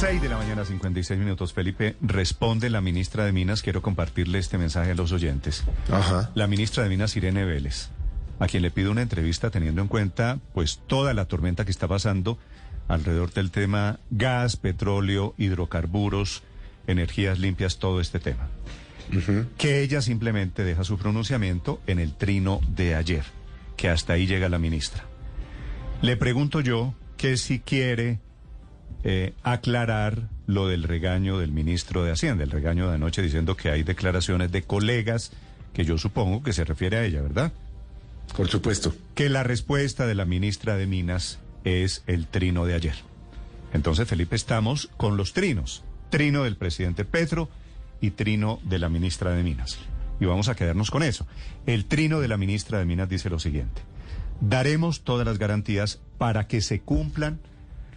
6:56 a.m. Felipe, responde la ministra de Minas. Quiero compartirle este mensaje a los oyentes. Ajá. La ministra de Minas, Irene Vélez, a quien le pido una entrevista teniendo en cuenta pues toda la tormenta que está pasando alrededor del tema gas, petróleo, hidrocarburos, energías limpias, todo este tema. Que ella simplemente deja su pronunciamiento en el trino de ayer, que hasta ahí llega la ministra. Le pregunto yo que si quiere aclarar lo del regaño del ministro de Hacienda, el regaño de anoche diciendo que hay declaraciones de colegas, que yo supongo que se refiere a ella, ¿verdad? Por supuesto. Que la respuesta de la ministra de Minas es el trino de ayer. Entonces, Felipe, estamos con los trinos. Trino del presidente Petro y trino de la ministra de Minas. Y vamos a quedarnos con eso. El trino de la ministra de Minas dice lo siguiente: daremos todas las garantías para que se cumplan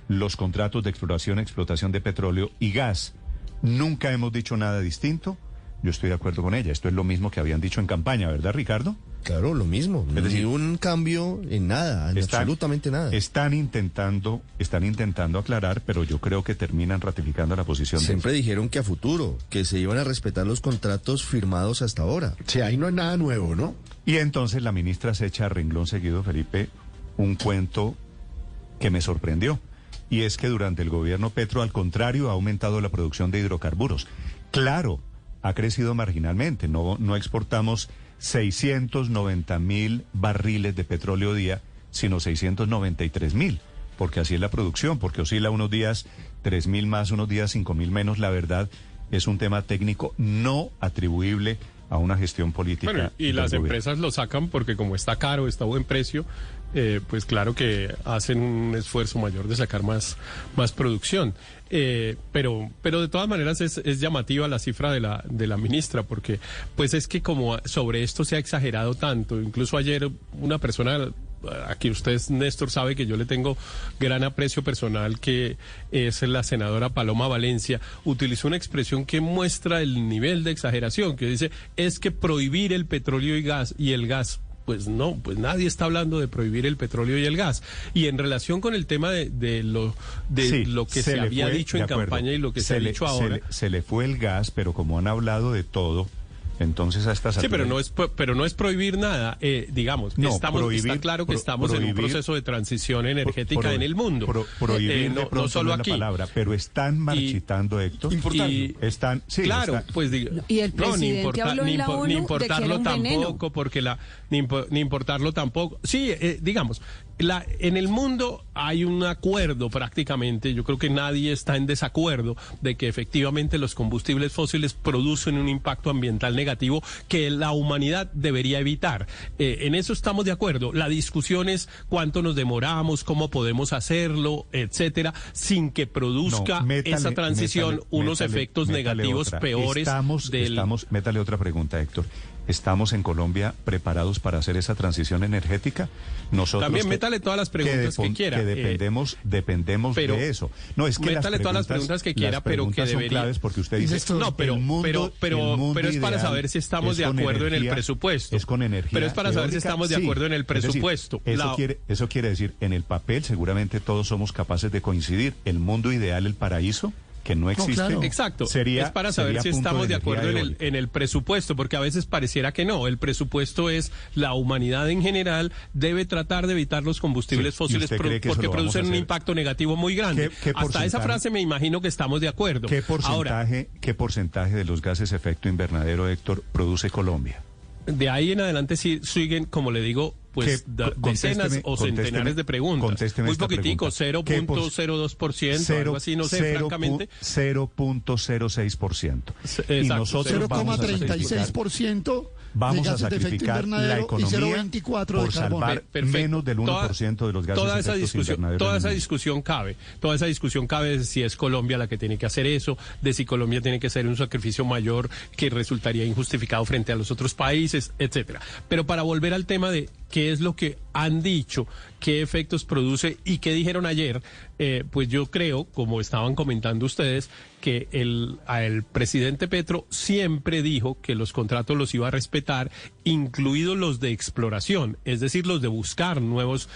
los contratos de exploración y explotación de petróleo y gas. Nunca hemos dicho nada distinto. Yo estoy de acuerdo con ella. Esto es lo mismo que habían dicho en campaña, ¿verdad, Ricardo? Claro, lo mismo. Es decir, ni un cambio en nada, en absolutamente nada. Están intentando aclarar, pero yo creo que terminan ratificando la posición. Siempre dijeron que a futuro, que se iban a respetar los contratos firmados hasta ahora. Sí, ahí no hay nada nuevo, ¿no? Y entonces la ministra se echa a renglón seguido, Felipe, un cuento que me sorprendió. Y es que durante el gobierno Petro, al contrario, ha aumentado la producción de hidrocarburos. Claro, ha crecido marginalmente. No exportamos 690.000 barriles de petróleo día, sino 693.000, porque así es la producción, porque oscila unos días 3.000 más, unos días 5.000 menos. La verdad es un tema técnico no atribuible a una gestión política. Bueno, y las empresas lo sacan porque como está caro, está a buen precio, pues claro que hacen un esfuerzo mayor de sacar más producción. Pero de todas maneras es llamativa la cifra de la ministra, porque pues es que como sobre esto se ha exagerado tanto. Incluso ayer una persona, aquí usted, Néstor, sabe que yo le tengo gran aprecio personal, que es la senadora Paloma Valencia, utilizó una expresión que muestra el nivel de exageración, que dice, es que prohibir el petróleo y el gas. Pues no, pues nadie está hablando de prohibir el petróleo y el gas. Y en relación con el tema de lo que se había dicho en campaña y lo que se ha dicho ahora. Se le fue el gas, pero como han hablado de todo, entonces a estas alturas... Sí, pero no es prohibir nada, digamos. No, está claro que estamos en un proceso de transición energética en el mundo. Prohibir no solo aquí. La palabra, pero están marchitando, Héctor. Y el presidente habló en la ONU ni importarlo de que era un veneno. Tampoco, porque ni importarlo tampoco. Sí, digamos, en el mundo hay un acuerdo prácticamente, yo creo que nadie está en desacuerdo de que efectivamente los combustibles fósiles producen un impacto ambiental negativo que la humanidad debería evitar. En eso estamos de acuerdo. La discusión es cuánto nos demoramos, cómo podemos hacerlo, etcétera, sin que produzca esa transición unos efectos negativos peores. Métale otra pregunta, Héctor. ¿Estamos en Colombia preparados para hacer esa transición energética? Nosotros también métale todas las preguntas que quiera. Que dependemos de eso. No, es que métale todas las preguntas que quiera, pero que debería. Son claves porque usted dice, pero es para saber si estamos de acuerdo en el presupuesto. Es con energía. Pero es para saber si estamos de acuerdo en el presupuesto. Eso quiere decir, en el papel seguramente todos somos capaces de coincidir. El mundo ideal, el paraíso, que no existe. No, claro. Exacto. Es para saber si estamos de acuerdo en el presupuesto, porque a veces pareciera que no. El presupuesto es la humanidad en general debe tratar de evitar los combustibles fósiles porque producen un impacto negativo muy grande. Hasta esa frase me imagino que estamos de acuerdo. ¿Qué porcentaje de los gases efecto invernadero, Héctor, produce Colombia? De ahí en adelante sí siguen, como le digo, pues decenas o centenanes de preguntas. Muy poquitico, 0.02%, algo así, no sé, francamente. 0.06%. Y nosotros 0.36% vamos a sacrificar la economía por salvar menos del 1% de los gases de efecto invernadero. Toda esa discusión cabe de si es Colombia la que tiene que hacer eso, de si Colombia tiene que hacer un sacrificio mayor que resultaría injustificado frente a los otros países, etcétera. Pero para volver al tema de qué es lo que han dicho, qué efectos produce y qué dijeron ayer, pues yo creo, como estaban comentando ustedes, que el presidente Petro siempre dijo que los contratos los iba a respetar, incluidos los de exploración, es decir, los de buscar nuevas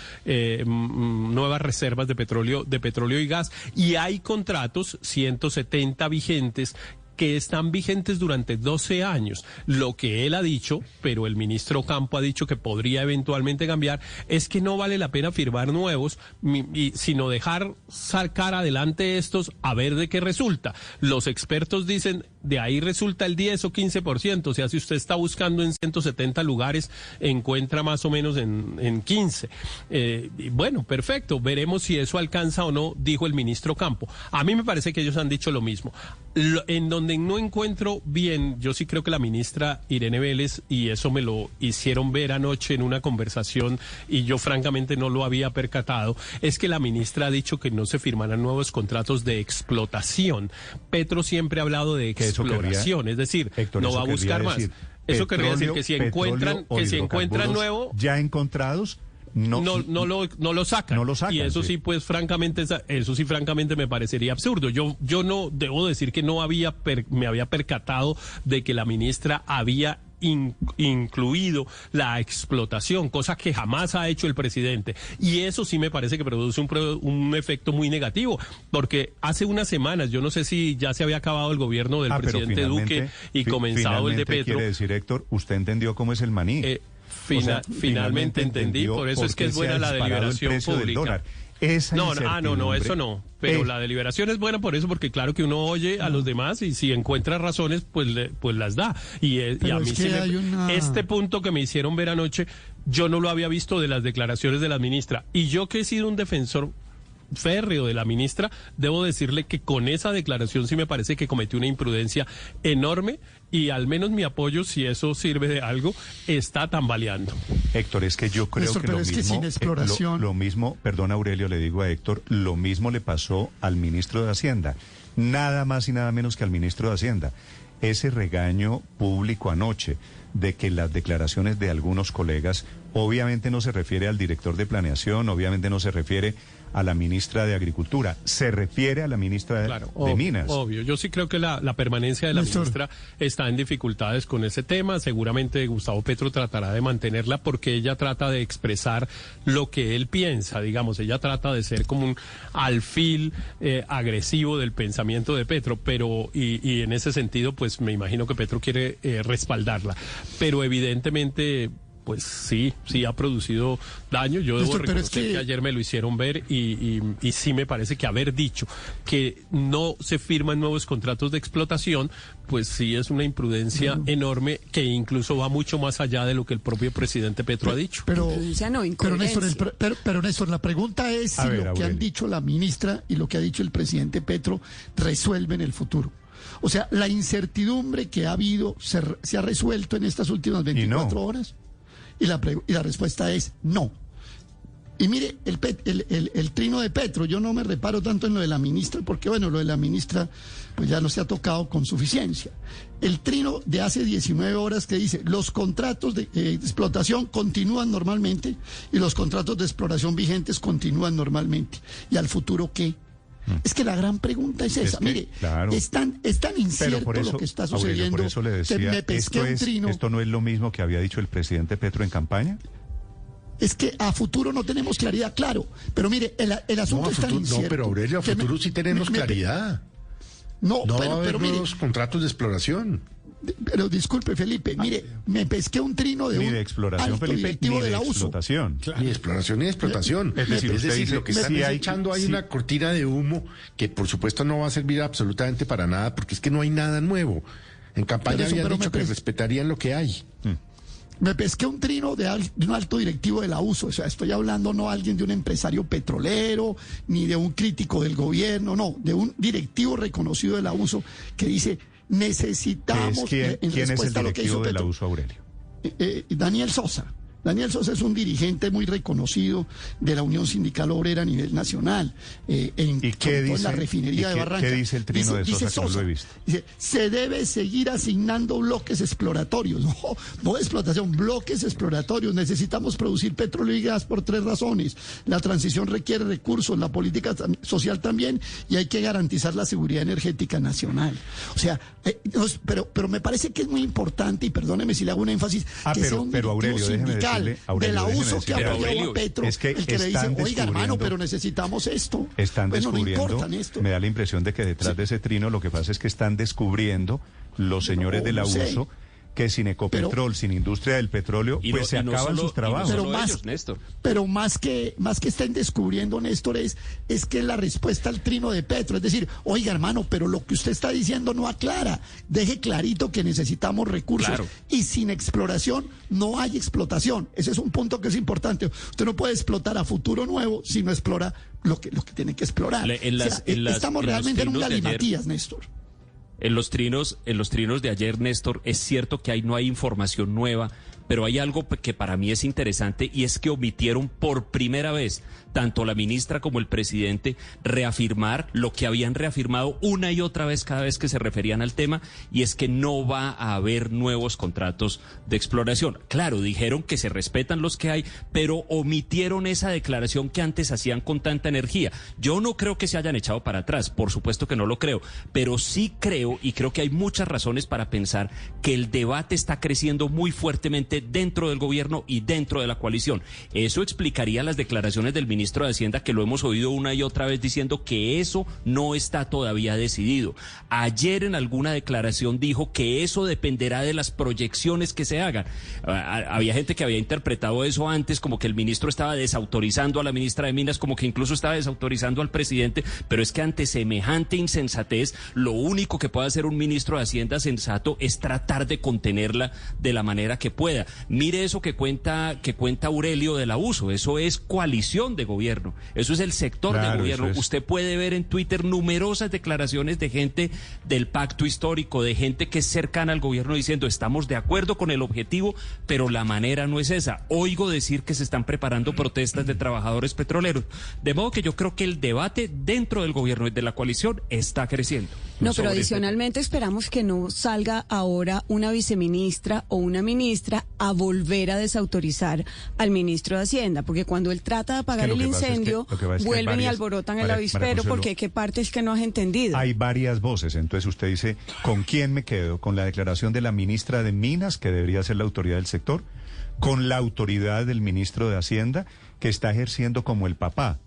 reservas de petróleo y gas, y hay contratos, 170 vigentes, que están vigentes durante 12 años. Lo que él ha dicho, pero el ministro Campo ha dicho que podría eventualmente cambiar, es que no vale la pena firmar nuevos, sino dejar sacar adelante estos a ver de qué resulta. Los expertos dicen, de ahí resulta el 10 o 15%, o sea, si usted está buscando en 170 lugares, encuentra más o menos en 15. Y bueno, perfecto, veremos si eso alcanza o no, dijo el ministro Campo. A mí me parece que ellos han dicho lo mismo. En donde no encuentro bien, yo sí creo que la ministra Irene Vélez, y eso me lo hicieron ver anoche en una conversación y yo francamente no lo había percatado, es que la ministra ha dicho que no se firmarán nuevos contratos de explotación. Petro siempre ha hablado de exploración, es decir, Héctor, no va a buscar más. Eso querría decir que si encuentran nuevo, ya encontrados, no lo sacan. Y eso sí, pues francamente, me parecería absurdo. Yo no debo decir que me había percatado de que la ministra había incluido la explotación, cosa que jamás ha hecho el presidente. Y eso sí me parece que produce un efecto muy negativo, porque hace unas semanas, yo no sé si ya se había acabado el gobierno del presidente Duque y comenzado el de Petro. Quiere decir, Héctor, usted entendió cómo es el maní. Finalmente entendí, por eso es que es buena la deliberación pública. No, eso no. Pero la deliberación es buena por eso, porque claro que uno oye a los demás y si encuentra razones, pues las da. Y a mí este punto que me hicieron ver anoche, yo no lo había visto de las declaraciones de la ministra. Y yo que he sido un defensor férreo de la ministra, debo decirle que con esa declaración sí me parece que cometió una imprudencia enorme y al menos mi apoyo, si eso sirve de algo, está tambaleando. Héctor, es que yo creo Néstor, que lo mismo, perdón Aurelio, le digo a Héctor, lo mismo le pasó al ministro de Hacienda, nada más y nada menos que al ministro de Hacienda. Ese regaño público anoche de que las declaraciones de algunos colegas, obviamente no se refiere al director de planeación, obviamente no se refiere a la ministra de Agricultura, se refiere a la ministra de Minas. Obvio, yo sí creo que la permanencia de la ministra está en dificultades con ese tema. Seguramente Gustavo Petro tratará de mantenerla porque ella trata de expresar lo que él piensa, digamos, ella trata de ser como un alfil agresivo del pensamiento de Petro, pero y en ese sentido, pues me imagino que Petro quiere respaldarla, pero evidentemente pues sí ha producido daño. Yo debo reconocer que ayer me lo hicieron ver y sí me parece que haber dicho que no se firman nuevos contratos de explotación, pues sí es una imprudencia enorme que incluso va mucho más allá de lo que el propio presidente Petro ha dicho. Pero Néstor, la pregunta es si lo que han dicho la ministra y lo que ha dicho el presidente Petro resuelven el futuro. O sea, la incertidumbre que ha habido se ha resuelto en estas últimas 24 horas. Y la respuesta es no. Y mire, el trino de Petro, yo no me reparo tanto en lo de la ministra, porque bueno, lo de la ministra pues ya no se ha tocado con suficiencia. El trino de hace 19 horas que dice, los contratos de explotación continúan normalmente y los contratos de exploración vigentes continúan normalmente. ¿Y al futuro qué? Es que la gran pregunta es esa. Mire, claro, es tan incierto lo que está sucediendo. Por eso le decía, que me pesqué un trino. ¿Esto no es lo mismo que había dicho el presidente Petro en campaña? Es que a futuro no tenemos claridad, claro. Pero mire, el asunto es tan incierto. No, pero Aurelio, a futuro sí tenemos claridad. No va a haber nuevos contratos de exploración. Pero disculpe, Felipe, mire, me pesqué un trino de un exploración, alto Felipe, directivo ni de la USO. Explotación. Ni exploración ni explotación. Es decir, lo que están echando hay una cortina de humo que por supuesto no va a servir absolutamente para nada, porque es que no hay nada nuevo. En campaña habían dicho que respetarían lo que hay. Me pesqué un trino de un alto directivo de la USO, o sea, estoy hablando no alguien de un empresario petrolero, ni de un crítico del gobierno, no, de un directivo reconocido de la USO que dice, necesitamos... ¿Quién es el directivo de la USO, Aurelio? Daniel Sosa. Daniel Sosa es un dirigente muy reconocido de la Unión Sindical Obrera a nivel nacional. ¿Y qué dice? En la refinería de Barranca. ¿Qué dice el trino de Sosa, que no lo he visto? Dice, se debe seguir asignando bloques exploratorios. No explotación, bloques exploratorios. Necesitamos producir petróleo y gas por 3 razones. La transición requiere recursos, la política social también, y hay que garantizar la seguridad energética nacional. O sea, pero me parece que es muy importante, y perdóneme si le hago un énfasis, que sea un directivo Aurelio, sindical de la uso que ha apoyado a Petro, es que el que le dice, oiga hermano, pero necesitamos esto. Están descubriendo, no importa esto. Me da la impresión de que detrás de ese trino lo que pasa es que están descubriendo los señores de la uso que sin Ecopetrol, sin industria del petróleo, pues se acaban sus trabajos. Pero más que estén descubriendo, Néstor, es que la respuesta al trino de Petro, es decir, oiga hermano, pero lo que usted está diciendo no aclara, deje clarito que necesitamos recursos, y sin exploración no hay explotación. Ese es un punto que es importante. Usted no puede explotar a futuro nuevo si no explora lo que tiene que explorar. Estamos realmente en un galimatías, Néstor. En los trinos de ayer, Néstor, es cierto que ahí no hay información nueva, pero hay algo que para mí es interesante, y es que omitieron por primera vez, tanto la ministra como el presidente, reafirmar lo que habían reafirmado una y otra vez cada vez que se referían al tema, y es que no va a haber nuevos contratos de exploración. Claro, dijeron que se respetan los que hay, pero omitieron esa declaración que antes hacían con tanta energía. Yo no creo que se hayan echado para atrás, por supuesto que no lo creo, pero sí creo, y creo que hay muchas razones para pensar que el debate está creciendo muy fuertemente dentro del gobierno y dentro de la coalición. Eso explicaría las declaraciones del ministro de Hacienda, que lo hemos oído una y otra vez diciendo que eso no está todavía decidido. Ayer en alguna declaración dijo que eso dependerá de las proyecciones que se hagan. Había gente que había interpretado eso antes como que el ministro estaba desautorizando a la ministra de Minas, como que incluso estaba desautorizando al presidente, pero es que ante semejante insensatez, lo único que puede hacer un ministro de Hacienda sensato es tratar de contenerla de la manera que pueda. Mire eso que cuenta Aurelio de la USO, eso es coalición de gobierno, eso es el sector de gobierno. Usted puede ver en Twitter numerosas declaraciones de gente del pacto histórico, de gente que es cercana al gobierno diciendo estamos de acuerdo con el objetivo, pero la manera no es esa. Oigo decir que se están preparando protestas de trabajadores petroleros, de modo que yo creo que el debate dentro del gobierno y de la coalición está creciendo. No, pero adicionalmente esperamos que no salga ahora una viceministra o una ministra a volver a desautorizar al ministro de Hacienda, porque cuando él trata de apagar el incendio, vuelven y alborotan el avispero, porque ¿qué parte es que no has entendido? Hay varias voces, entonces usted dice, ¿con quién me quedo? ¿Con la declaración de la ministra de Minas, que debería ser la autoridad del sector? ¿Con la autoridad del ministro de Hacienda, que está ejerciendo como el papá?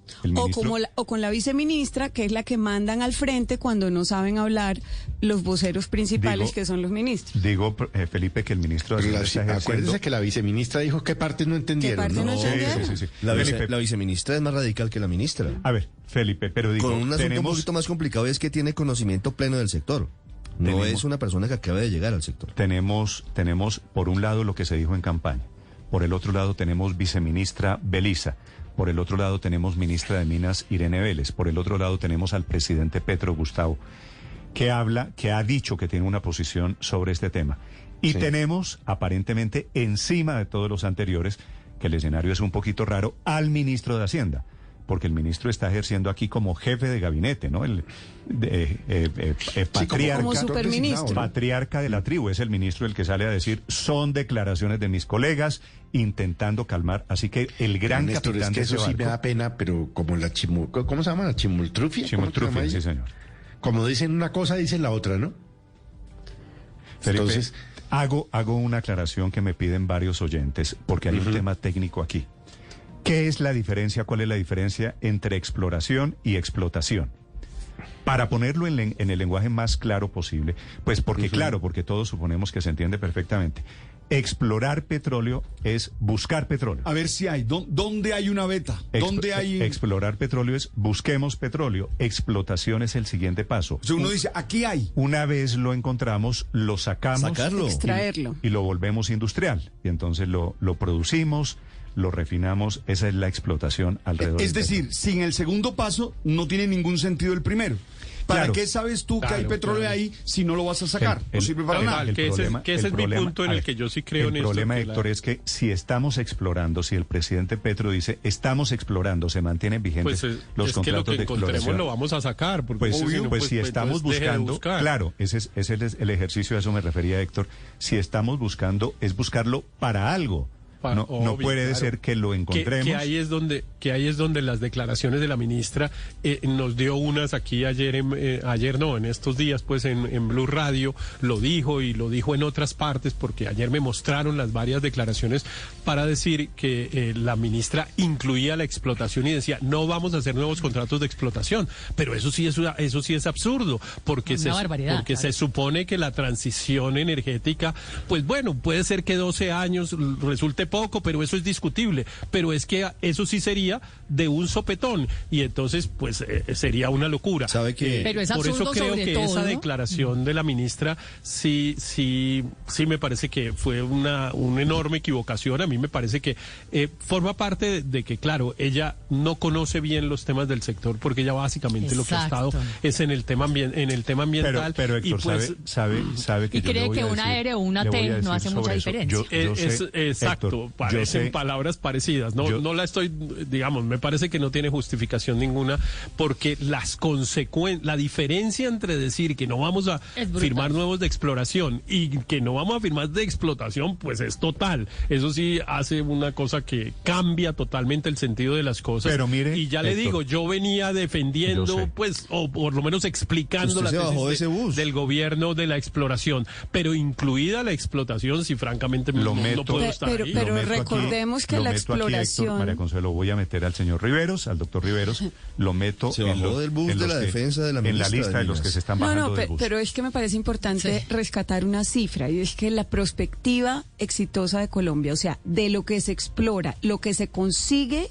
O con la viceministra, que es la que mandan al frente cuando no saben hablar los voceros principales, que son los ministros. Digo, Felipe, que el ministro de Hacienda está ejerciendo... Acuérdense que la viceministra dijo qué partes no entendieron. ¿Qué partes no entendieron? Sí. La viceministra es más radical que la ministra. A ver, Felipe, pero digo... Con un asunto un poquito más complicado, es que tiene conocimiento pleno del sector. No es una persona que acaba de llegar al sector. Tenemos, por un lado, lo que se dijo en campaña. Por el otro lado tenemos viceministra Belisa, por el otro lado tenemos ministra de Minas Irene Vélez, por el otro lado tenemos al presidente Petro Gustavo, que ha dicho que tiene una posición sobre este tema. Y tenemos, aparentemente, encima de todos los anteriores, que el escenario es un poquito raro, al ministro de Hacienda, porque el ministro está ejerciendo aquí como jefe de gabinete, ¿no? El patriarca, como superministro. Patriarca de la tribu, es el ministro el que sale a decir, son declaraciones de mis colegas, intentando calmar. Así que el gran Néstor, capitán es que de eso ese sí barco, me da pena, pero como ¿cómo se llama? ¿La chimultrufia? Chimultrufia, sí, señor. Como dicen una cosa, dicen la otra, ¿no? Felipe, entonces, hago una aclaración que me piden varios oyentes, porque hay un tema técnico aquí. ¿Qué es la diferencia? ¿Cuál es la diferencia entre exploración y explotación? Para ponerlo en el lenguaje más claro posible, pues porque porque todos suponemos que se entiende perfectamente. Explorar petróleo es buscar petróleo. A ver si hay. ¿Dónde hay una veta? ¿Dónde hay...? Explorar petróleo es busquemos petróleo. Explotación es el siguiente paso. O sea, uno dice, aquí hay. Una vez lo encontramos, lo sacamos. Extraerlo. Y lo volvemos industrial. Y entonces lo producimos, lo refinamos. Esa es la explotación alrededor. Es decir, sin el segundo paso no tiene ningún sentido el primero. ¿Para qué sabes tú que hay petróleo ahí si no lo vas a sacar? No sirve para nada. Ese es mi punto en el que yo sí creo en esto. El problema, Héctor, es que si estamos explorando, si el presidente Petro dice estamos explorando, se mantienen vigentes los contratos de exploración, lo vamos a sacar. Porque si estamos buscando, claro, ese es el ejercicio, a eso me refería Héctor, si estamos buscando, es buscarlo para algo. No puede ser que lo encontremos. Que ahí es donde las declaraciones de la ministra nos dio unas aquí en estos días, pues en Blue Radio lo dijo y lo dijo en otras partes, porque ayer me mostraron las varias declaraciones para decir que la ministra incluía la explotación y decía no vamos a hacer nuevos contratos de explotación, pero eso sí es absurdo, porque se supone que la transición energética, pues bueno, puede ser que 12 años resulte poco, pero eso es discutible, pero es que eso sí sería de un sopetón y entonces pues sería una locura. ¿Sabe qué? Pero es por eso creo que todo, esa declaración de la ministra sí me parece que fue una enorme equivocación. A mí me parece que forma parte de que, claro, ella no conoce bien los temas del sector, porque ella básicamente lo que ha estado es en el tema ambiental. Pero Héctor, pues, sabe que y cree que una R o una T no hace mucha diferencia. Exacto. Héctor, parecen palabras parecidas. No la estoy, digamos, me parece que no tiene justificación ninguna, porque la diferencia entre decir que no vamos a firmar nuevos de exploración y que no vamos a firmar de explotación, pues es total. Eso sí hace una cosa que cambia totalmente el sentido de las cosas. Pero mire, y ya Héctor, le digo, yo venía defendiendo, pues, o por lo menos explicando la tesis del gobierno de la exploración, pero incluida la explotación, si francamente no puedo estar ahí. Pero recordemos que la exploración... Aquí, Héctor, María Consuelo, voy a meter al señor Riveros, al doctor Riveros, lo meto en la lista de los que se están bajando del bus. Pero es que me parece importante rescatar una cifra, y es que la prospectiva exitosa de Colombia, o sea, de lo que se explora, lo que se consigue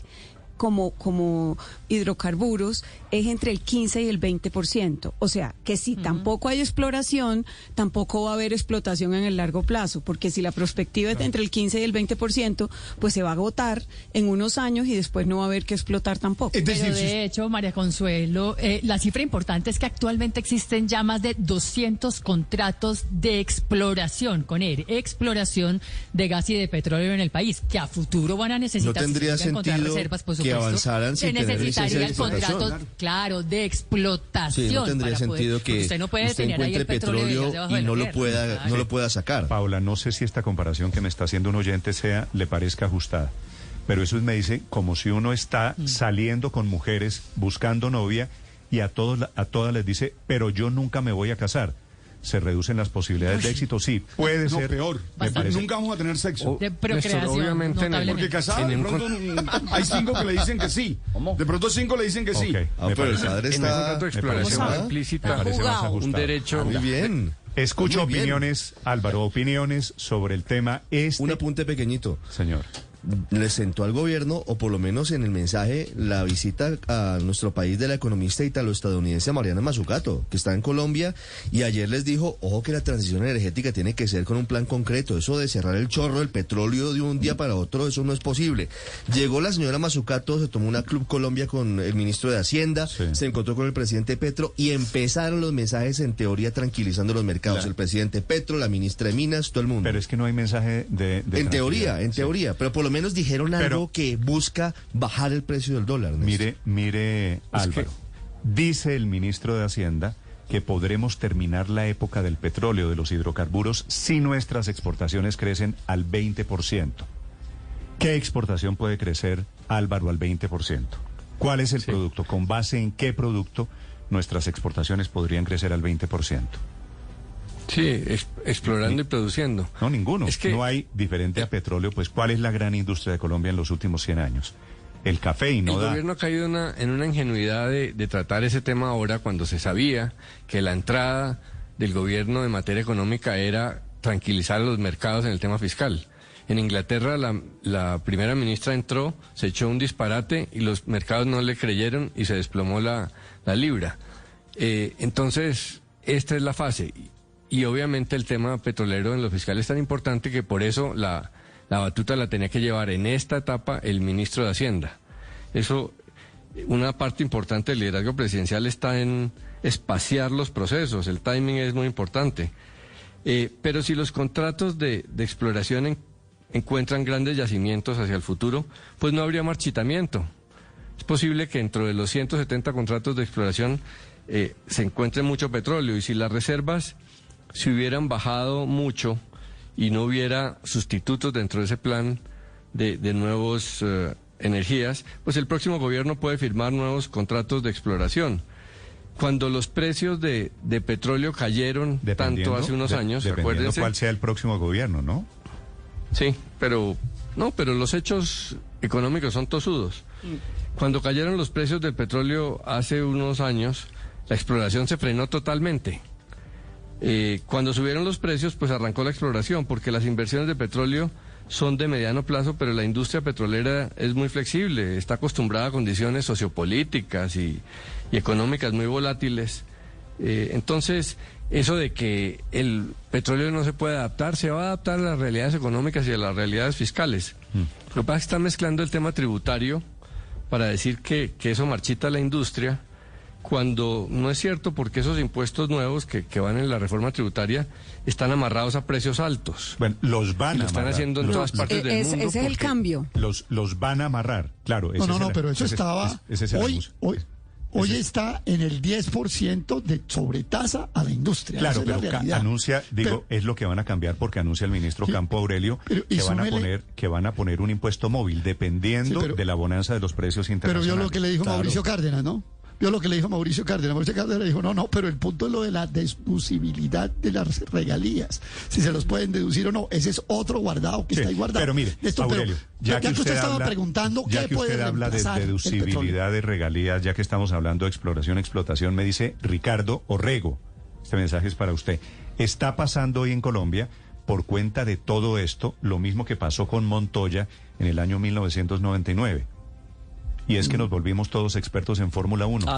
como hidrocarburos, es entre el 15 y el 20%. O sea, que si tampoco hay exploración, tampoco va a haber explotación en el largo plazo, porque si la perspectiva es entre el 15 y el 20%, pues se va a agotar en unos años y después no va a haber que explotar tampoco. Pero de hecho, María Consuelo, la cifra importante es que actualmente existen ya más de 200 contratos de exploración, exploración de gas y de petróleo en el país, que a futuro van a necesitar, no tendría encontrar reservas, por supuesto, que avanzaran sin tener licencia de explotación. Claro, de explotación. Sí, no tendría sentido que usted no puede tener ahí el petróleo y no lo pueda sacar. Paula, no sé si esta comparación que me está haciendo un oyente le parezca ajustada, pero eso me dice como si uno está saliendo con mujeres buscando novia y a todas les dice, pero yo nunca me voy a casar. ¿Se reducen las posibilidades de éxito? Sí, puede ser. Peor. Nunca vamos a tener sexo. De procreación, obviamente, porque casado, de pronto hay 5 que le dicen que sí. De pronto 5 le dicen que sí. Pero el padre está... En el contrato de exploración implícita un derecho... Muy bien. Escucho opiniones, Álvaro, opiniones sobre el tema. Un apunte pequeñito. Señor. Le sentó al gobierno, o por lo menos en el mensaje, la visita a nuestro país de la economista italo-estadounidense Mariana Mazzucato, que está en Colombia, y ayer les dijo, ojo, que la transición energética tiene que ser con un plan concreto. Eso de cerrar el chorro del petróleo de un día para otro, eso no es posible. Llegó la señora Mazzucato, se tomó una Club Colombia con el ministro de Hacienda, se encontró con el presidente Petro, y empezaron los mensajes en teoría tranquilizando los mercados. Claro. El presidente Petro, la ministra de Minas, todo el mundo. Pero es que no hay mensaje de en teoría, pero por lo menos dijeron algo que busca bajar el precio del dólar. Mire, Álvaro, dice el ministro de Hacienda que podremos terminar la época del petróleo, de los hidrocarburos, si nuestras exportaciones crecen al 20%. ¿Qué exportación puede crecer, Álvaro, al 20%? ¿Cuál es el producto? ¿Con base en qué producto nuestras exportaciones podrían crecer al 20%? Sí, explorando y produciendo. No, ninguno. Es que no hay, diferente a petróleo, pues ¿cuál es la gran industria de Colombia en los últimos 100 años? El café, y no El gobierno ha caído en una ingenuidad de tratar ese tema ahora, cuando se sabía que la entrada del gobierno en materia económica era tranquilizar a los mercados en el tema fiscal. En Inglaterra la primera ministra entró, se echó un disparate y los mercados no le creyeron y se desplomó la libra. Entonces, esta es la fase. Y obviamente el tema petrolero en lo fiscal es tan importante que por eso la batuta la tenía que llevar en esta etapa el ministro de Hacienda. Eso una parte importante del liderazgo presidencial está en espaciar los procesos, el timing es muy importante. Pero si los contratos de exploración encuentran grandes yacimientos hacia el futuro, pues no habría marchitamiento. Es posible que dentro de los 170 contratos de exploración se encuentre mucho petróleo, y si las reservas se hubieran bajado mucho y no hubiera sustitutos dentro de ese plan de nuevos energías, pues el próximo gobierno puede firmar nuevos contratos de exploración. Cuando los precios de petróleo cayeron tanto hace unos años, acuérdense cuál sea el próximo gobierno, ¿no? Sí, pero los hechos económicos son tosudos. Cuando cayeron los precios del petróleo hace unos años, la exploración se frenó totalmente. Cuando subieron los precios, pues arrancó la exploración, porque las inversiones de petróleo son de mediano plazo, pero la industria petrolera es muy flexible, está acostumbrada a condiciones sociopolíticas y económicas muy volátiles. Entonces, eso de que el petróleo no se puede adaptar, se va a adaptar a las realidades económicas y a las realidades fiscales. Lo que pasa es que están mezclando el tema tributario para decir que eso marchita la industria, cuando no es cierto, porque esos impuestos nuevos que van en la reforma tributaria están amarrados a precios altos. Bueno, los van a amarrar. Lo están haciendo en todas partes del mundo. Ese es el cambio. Los van a amarrar, claro. Pero eso estaba... Hoy está en el 10% de sobretasa a la industria. Claro, pero anuncia, es lo que van a cambiar, porque anuncia el ministro Campo Aurelio que van a poner un impuesto móvil dependiendo de la bonanza de los precios internacionales. Pero vio lo que le dijo Mauricio Cárdenas, ¿no? Vio lo que le dijo Mauricio Cárdenas. Mauricio Cárdenas le dijo, no, pero el punto es lo de la deducibilidad de las regalías. Si se los pueden deducir o no. Ese es otro guardado que está ahí guardado. Pero mire, Aurelio, ya que usted estaba preguntando ya que usted habla de deducibilidad de regalías, ya que estamos hablando de explotación, me dice Ricardo Orrego, este mensaje es para usted. Está pasando hoy en Colombia, por cuenta de todo esto, lo mismo que pasó con Montoya en el año 1999. Y es que nos volvimos todos expertos en Fórmula 1.